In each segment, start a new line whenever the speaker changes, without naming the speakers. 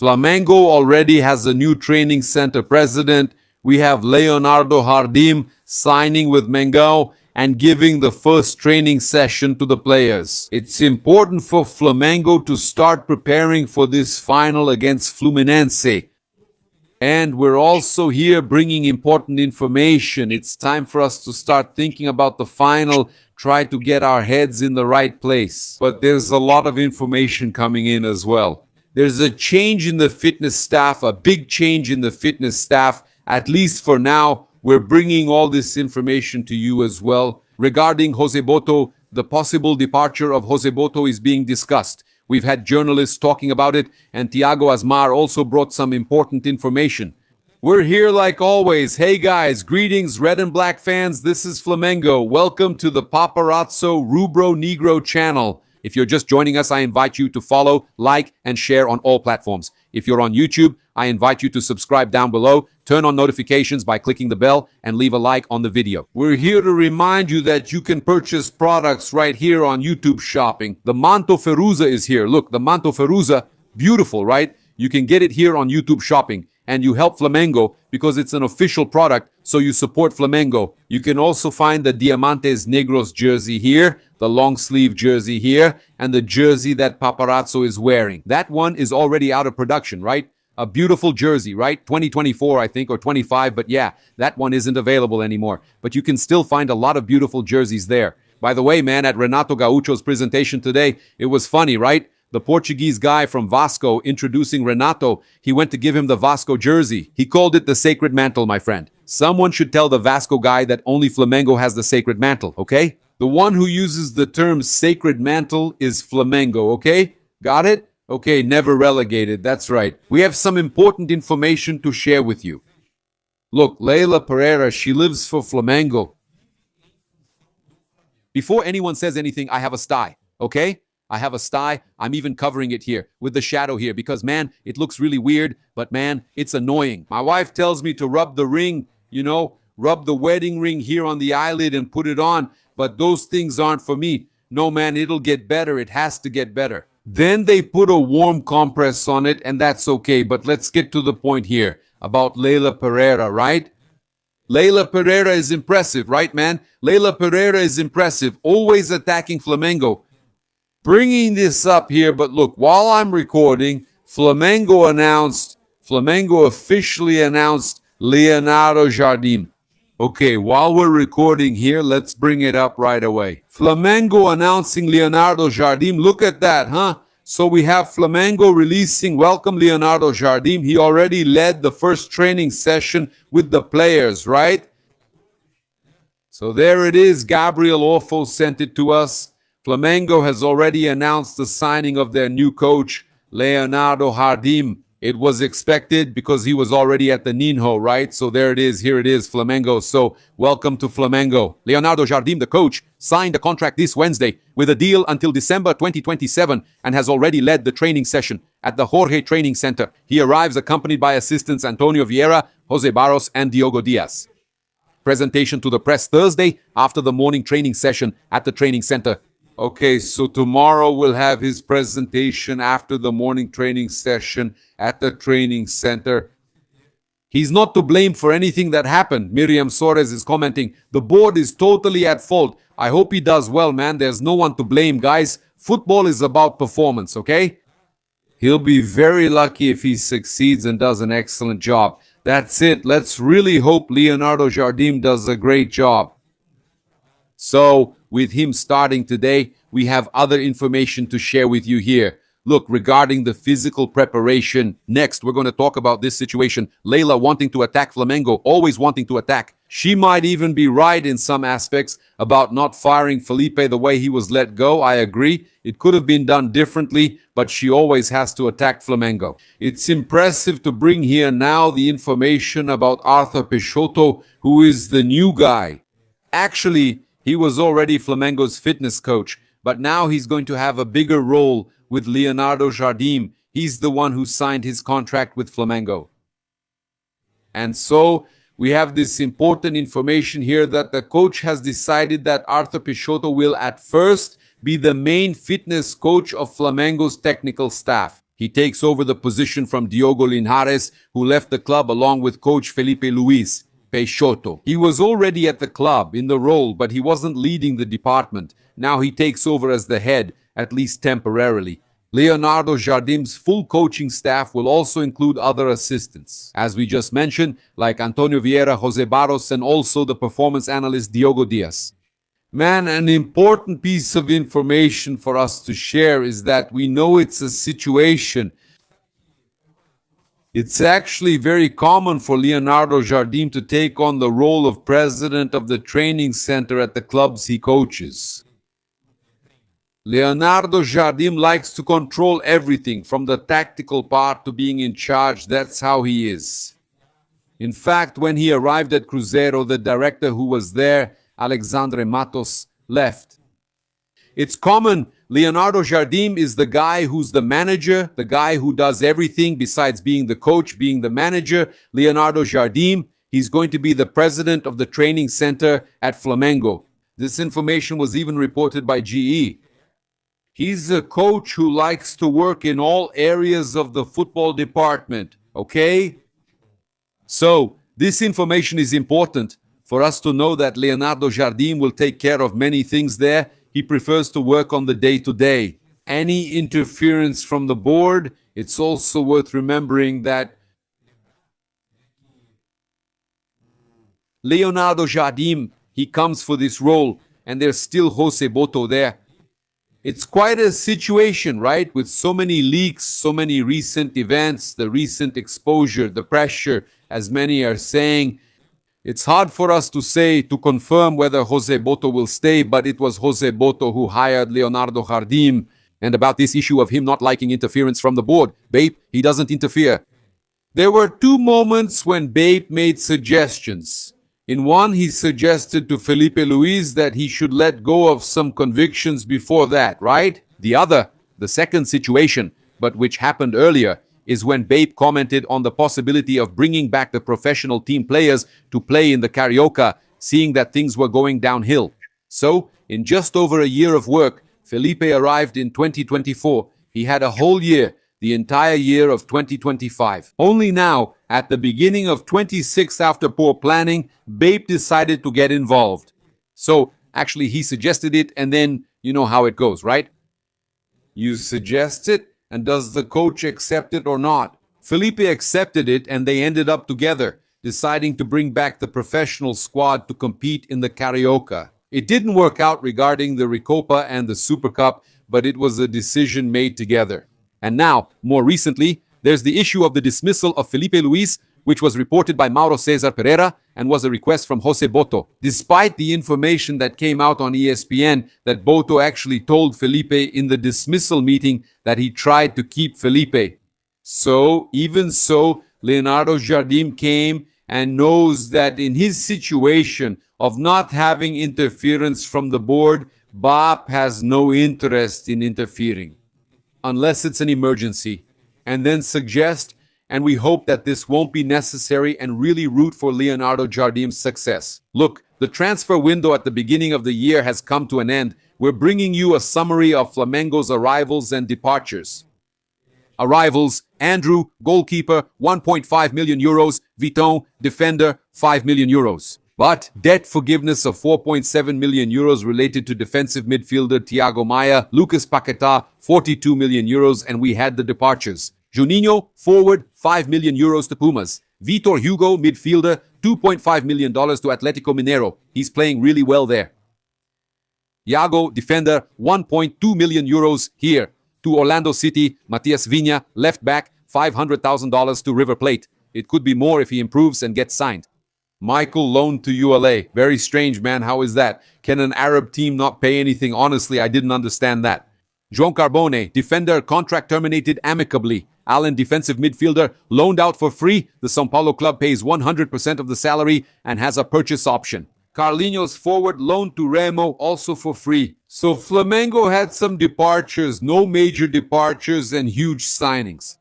Flamengo already has a new training center president. We have Leonardo Jardim signing with Mengão and giving the first training session to the players. It's important for Flamengo to start preparing for this final against Fluminense. And we're also here bringing important information. It's time for us to start thinking about the final, try to get our heads in the right place. But there's a lot of information coming in as well. There's a change in the fitness staff, a big change in the fitness staff. At least for now, we're bringing all this information to you as well. Regarding Jose Boto, the possible departure of Jose Boto is being discussed. We've had journalists talking about it, and Thiago Asmar also brought some important information. We're here like always. Hey guys, greetings red and black fans. This is Flamengo. Welcome to the Paparazzo Rubro Negro channel. If you're just joining us, I invite you to follow, like, and share on all platforms. If you're on YouTube, I invite you to subscribe down below, turn on notifications by clicking the bell, and leave a like on the video. We're here to remind you that you can purchase products right here on YouTube Shopping. The Mantle Feruza is here. Look, the Mantle Feruza, beautiful, right? You can get it here on YouTube Shopping. And you help Flamengo because it's an official product, so you support Flamengo. You can also find the Diamantes Negros jersey here, the long sleeve jersey here, and the jersey that Paparazzo is wearing. That one is already out of production, right? A beautiful jersey, right? 2024, I think, or 25, but yeah, that one isn't available anymore. But you can still find a lot of beautiful jerseys there. By the way, man, at Renato Gaúcho's presentation today, it was funny, right? The Portuguese guy from Vasco introducing Renato, he went to give him the Vasco jersey. He called it the sacred mantle, my friend. Someone should tell the Vasco guy that only Flamengo has the sacred mantle, okay? The one who uses the term sacred mantle is Flamengo, okay? Got it? Okay, never relegated, that's right. We have some important information to share with you. Look, Leila Pereira, she lives for Flamengo. Before anyone says anything, I have a sty, okay? I have a sty. I'm even covering it here with the shadow here because, man, it looks really weird, but man, it's annoying. My wife tells me to rub the ring, you know, rub the wedding ring here on the eyelid and put it on, but those things aren't for me. No, man, it'll get better. It has to get better. Then they put a warm compress on it, and that's okay, but let's get to the point here about Leila Pereira, right? Leila Pereira is impressive, right, man? Leila Pereira is impressive, always attacking Flamengo. Bringing this up here, but look, while I'm recording, Flamengo officially announced Leonardo Jardim. Okay, while we're recording here, let's bring it up right away. Flamengo announcing Leonardo Jardim. Look at that, huh? So we have Flamengo releasing Welcome Leonardo Jardim. He already led the first training session with the players, right? So there it is. Gabriel Orfo sent it to us. Flamengo has already announced the signing of their new coach, Leonardo Jardim. It was expected because he was already at the Ninho, right? So there it is. Here it is, Flamengo. So welcome to Flamengo. Leonardo Jardim, the coach, signed a contract this Wednesday with a deal until December 2027 and has already led the training session at the Jorge Training Center. He arrives accompanied by assistants Antonio Vieira, Jose Barros, and Diogo Diaz. Presentation to the press Thursday after the morning training session at the training center. Okay, so tomorrow we'll have his presentation after the morning training session at the training center. He's not to blame for anything that happened. Miriam Soares is commenting. The board is totally at fault. I hope he does well, man. There's no one to blame, guys. Football is about performance, okay? He'll be very lucky if he succeeds and does an excellent job. That's it. Let's really hope Leonardo Jardim does a great job. So, with him starting today, we have other information to share with you here. Look, regarding the physical preparation, next we're going to talk about this situation. Leila wanting to attack Flamengo, always wanting to attack. She might even be right in some aspects about not firing Felipe the way he was let go. I agree. It could have been done differently, but she always has to attack Flamengo. It's impressive to bring here now the information about Arthur Peixoto, who is the new guy. Actually, he was already Flamengo's fitness coach, but now he's going to have a bigger role with Leonardo Jardim. He's the one who signed his contract with Flamengo. And so we have this important information here that the coach has decided that Arthur Peixoto will at first be the main fitness coach of Flamengo's technical staff. He takes over the position from Diogo Linhares, who left the club along with coach Felipe Luis Peixoto. He was already at the club in the role, but he wasn't leading the department. Now he takes over as the head, at least temporarily. Leonardo Jardim's full coaching staff will also include other assistants, as we just mentioned, like Antonio Vieira, Jose Barros, and also the performance analyst Diogo Diaz. Man, an important piece of information for us to share is that we know it's a situation. It's actually very common for Leonardo Jardim to take on the role of president of the training center at the clubs he coaches. Leonardo Jardim likes to control everything, from the tactical part to being in charge. That's how he is. In fact, when he arrived at Cruzeiro, the director who was there, Alexandre Matos, left. It's common. Leonardo Jardim is the guy who's the manager, the guy who does everything besides being the coach, being the manager. Leonardo Jardim, he's going to be the president of the training center at Flamengo. This information was even reported by GE. He's a coach who likes to work in all areas of the football department, okay? So, this information is important for us to know that Leonardo Jardim will take care of many things there. He prefers to work on the day-to-day. Any interference from the board, it's also worth remembering that Leonardo Jardim, he comes for this role, and there's still Jose Boto there. It's quite a situation, right? With so many leaks, so many recent events, the recent exposure, the pressure, as many are saying. It's hard for us to say, to confirm whether Jose Boto will stay, but it was Jose Boto who hired Leonardo Jardim. And about this issue of him not liking interference from the board, Bape, he doesn't interfere. There were two moments when Bape made suggestions. In one, he suggested to Felipe Luis that he should let go of some convictions before that, right? The other, the second situation, but which happened earlier, is when Bape commented on the possibility of bringing back the professional team players to play in the Carioca, seeing that things were going downhill. So, in just over a year of work, Felipe arrived in 2024. He had a whole year, the entire year of 2025. Only now, at the beginning of 26 after poor planning, Bape decided to get involved. So, actually, he suggested it, and then you know how it goes, right? You suggest it, and does the coach accept it or not? Felipe accepted it, and they ended up together, deciding to bring back the professional squad to compete in the Carioca. It didn't work out regarding the Recopa and the Super Cup, but it was a decision made together. And now, more recently, there's the issue of the dismissal of Felipe Luis, which was reported by Mauro Cesar Pereira and was a request from Jose Boto. Despite the information that came out on ESPN that Boto actually told Felipe in the dismissal meeting that he tried to keep Felipe. So, even so, Leonardo Jardim came and knows that in his situation of not having interference from the board, BAP has no interest in interfering, unless it's an emergency, and then suggest, and we hope that this won't be necessary, and really root for Leonardo Jardim's success. Look, the transfer window at the beginning of the year has come to an end. We're bringing you a summary of Flamengo's arrivals and departures. Arrivals: Andrew, goalkeeper, 1.5 million euros, Viton, defender, 5 million euros. But debt forgiveness of 4.7 million euros related to defensive midfielder Thiago Maia, Lucas Paquetá, 42 million euros, and we had the departures. Juninho, forward, 5 million euros to Pumas. Vitor Hugo, midfielder, $2.5 million to Atlético Mineiro. He's playing really well there. Iago, defender, 1.2 million euros here. To Orlando City, Matias Vinha, left back, $500,000 to River Plate. It could be more if he improves and gets signed. Michael loaned to ULA. Very strange, man. How is that? Can an Arab team not pay anything? Honestly, I didn't understand that. João Carbone, defender, contract terminated amicably. Allen, defensive midfielder, loaned out for free. The São Paulo club pays 100% of the salary and has a purchase option. Carlinhos, forward, loaned to Remo, also for free. So Flamengo had some departures, no major departures, and huge signings.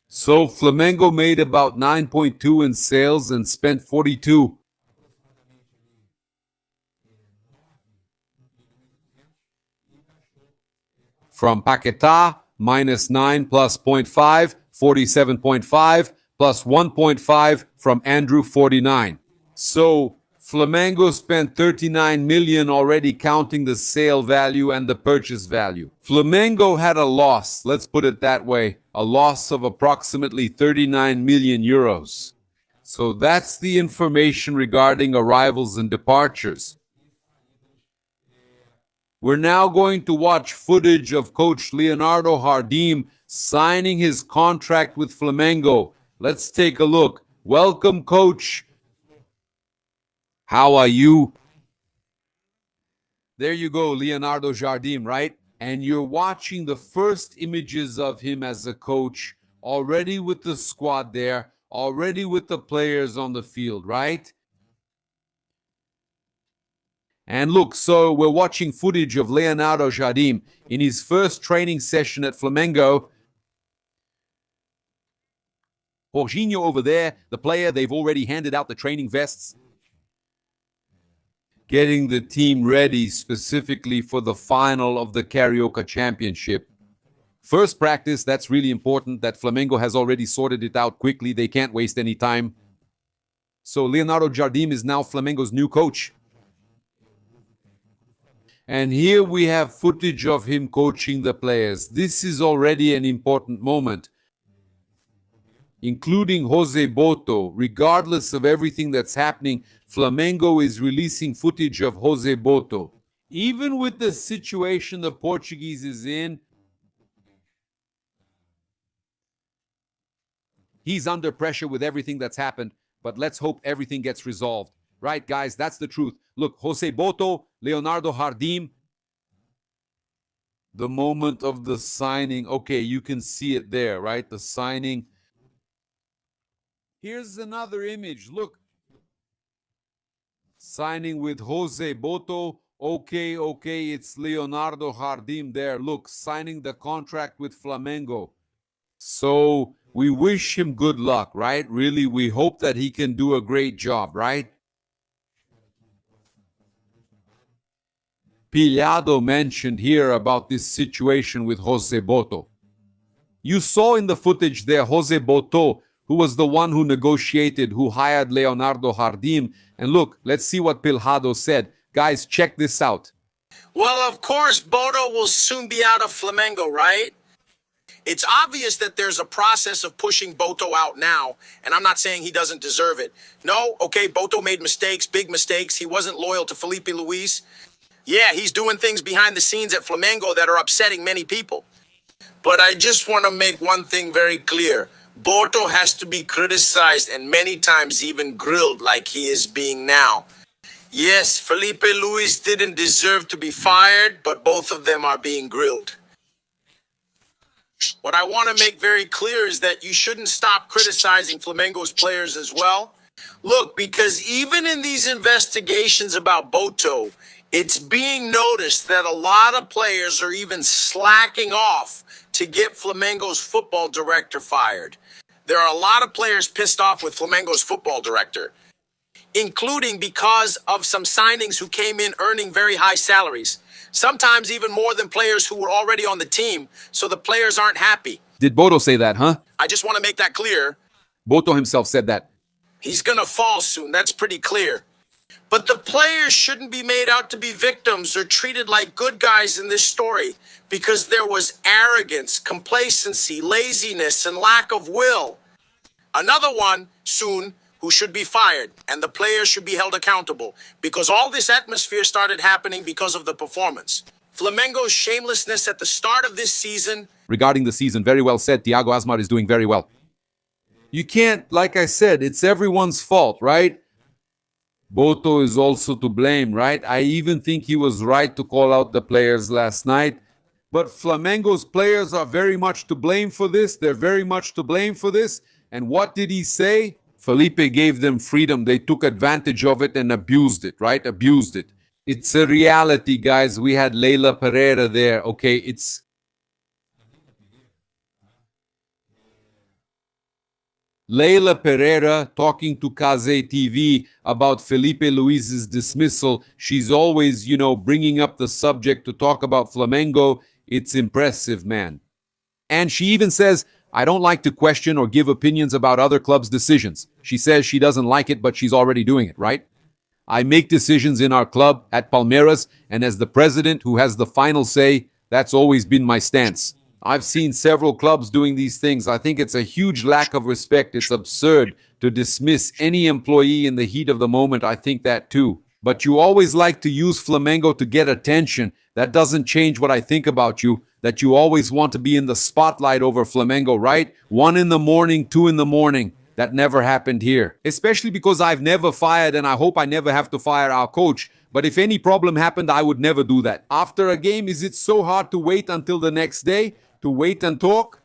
So Flamengo made about 9.2 in sales and spent 42. From Paquetá, minus 9 plus 0.5, 47.5, plus 1.5 from Andrew, 49. So Flamengo spent 39 million already, counting the sale value and the purchase value. Flamengo had a loss, let's put it that way, a loss of approximately 39 million euros. So that's the information regarding arrivals and departures. We're now going to watch footage of Coach Leonardo Jardim signing his contract with Flamengo. Let's take a look. Welcome, Coach. How are you? There you go, Leonardo Jardim, right? And you're watching the first images of him as a coach, already with the squad there, already with the players on the field, right? And look, so we're watching footage of Leonardo Jardim in his first training session at Flamengo. Jorginho over there, the player, they've already handed out the training vests. Getting the team ready specifically for the final of the Carioca Championship. First practice, that's really important, that Flamengo has already sorted it out quickly. They can't waste any time. So Leonardo Jardim is now Flamengo's new coach. And here we have footage of him coaching the players. This is already an important moment, including Jose Boto. Regardless of everything that's happening, Flamengo is releasing footage of Jose Boto. Even with the situation the Portuguese is in, he's under pressure with everything that's happened, but let's hope everything gets resolved. Right, guys, that's the truth. Look, Jose Boto, Leonardo Jardim. The moment of the signing. Okay, you can see it there, right? The signing. Here's another image. Look. Signing with Jose Boto. Okay, it's Leonardo Jardim there. Look, signing the contract with Flamengo. So we wish him good luck, right? Really, we hope that he can do a great job, right? Pilhado mentioned here about this situation with Jose Boto. You saw in the footage there Jose Boto, who was the one who negotiated, who hired Leonardo Jardim. And look, let's see what Pilhado said. Guys, check this out.
Well, of course, Boto will soon be out of Flamengo, right? It's obvious that there's a process of pushing Boto out now, and I'm not saying he doesn't deserve it. No, okay, Boto made mistakes, big mistakes. He wasn't loyal to Felipe Luis. Yeah, he's doing things behind the scenes at Flamengo that are upsetting many people. But I just want to make one thing very clear. Boto has to be criticized and many times even grilled like he is being now. Yes, Felipe Luis didn't deserve to be fired, but both of them are being grilled. What I want to make very clear is that you shouldn't stop criticizing Flamengo's players as well. Look, because even in these investigations about Boto, it's being noticed that a lot of players are even slacking off to get Flamengo's football director fired. There are a lot of players pissed off with Flamengo's football director, including because of some signings who came in earning very high salaries, sometimes even more than players who were already on the team, so the players aren't happy.
Did Boto say that, huh?
I just want to make that clear.
Boto himself said that.
He's going to fall soon, that's pretty clear. But the players shouldn't be made out to be victims or treated like good guys in this story because there was arrogance, complacency, laziness, and lack of will. Another one soon who should be fired, and the players should be held accountable because all this atmosphere started happening because of the performance. Flamengo's shamelessness at the start of this season.
Regarding the season, very well said. Thiago Asmar is doing very well. You can't, like I said, it's everyone's fault, right? Boto is also to blame, right? I even think he was right to call out the players last night. But Flamengo's players are very much to blame for this. They're very much to blame for this. And what did he say? Felipe gave them freedom. They took advantage of it and abused it, right? Abused it. It's a reality, guys. We had Leila Pereira there. Okay, it's... Leila Pereira talking to Kaze TV about Felipe Luis's dismissal. She's always, bringing up the subject to talk about Flamengo. It's impressive, man. And she even says, I don't like to question or give opinions about other clubs' decisions. She says she doesn't like it, but she's already doing it, right? I make decisions in our club at Palmeiras, and as the president who has the final say, that's always been my stance. I've seen several clubs doing these things. I think it's a huge lack of respect. It's absurd to dismiss any employee in the heat of the moment. I think that too. But you always like to use Flamengo to get attention. That doesn't change what I think about you, that you always want to be in the spotlight over Flamengo, right? 1 in the morning, 2 in the morning. That never happened here. Especially because I've never fired, and I hope I never have to fire our coach. But if any problem happened, I would never do that. After a game, is it so hard to wait until the next day? To wait and talk?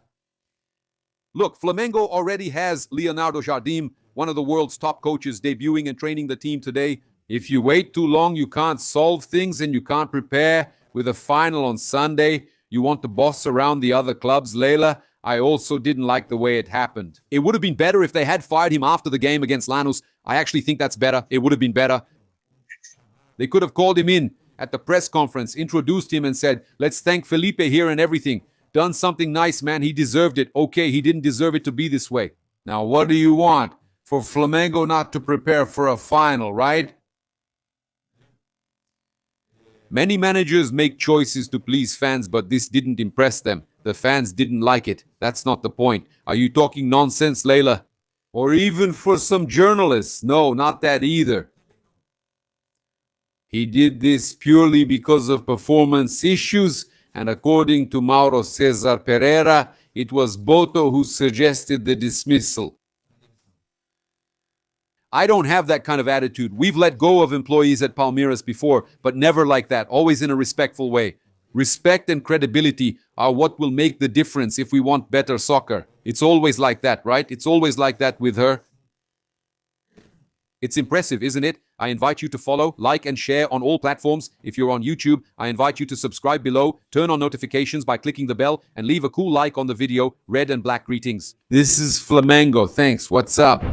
Look, Flamengo already has Leonardo Jardim, one of the world's top coaches, debuting and training the team today. If you wait too long, you can't solve things and you can't prepare with a final on Sunday. You want to boss around the other clubs, Leila. I also didn't like the way it happened. It would have been better if they had fired him after the game against Lanús. I actually think that's better. It would have been better. They could have called him in at the press conference, introduced him and said, let's thank Felipe here and everything. Done something nice, man. He deserved it. Okay, he didn't deserve it to be this way. Now, what do you want? For Flamengo not to prepare for a final, right? Many managers make choices to please fans, but this didn't impress them. The fans didn't like it. That's not the point. Are you talking nonsense, Leila? Or even for some journalists? No, not that either. He did this purely because of performance issues, and according to Mauro Cesar Pereira, it was Boto who suggested the dismissal. I don't have that kind of attitude. We've let go of employees at Palmeiras before, but never like that, always in a respectful way. Respect and credibility are what will make the difference if we want better soccer. It's always like that, right? It's always like that with her. It's impressive, isn't it? I invite you to follow, like, and share on all platforms. If you're on YouTube, I invite you to subscribe below, turn on notifications by clicking the bell, and leave a cool like on the video. Red and black greetings. This is Flamengo. Thanks. What's up?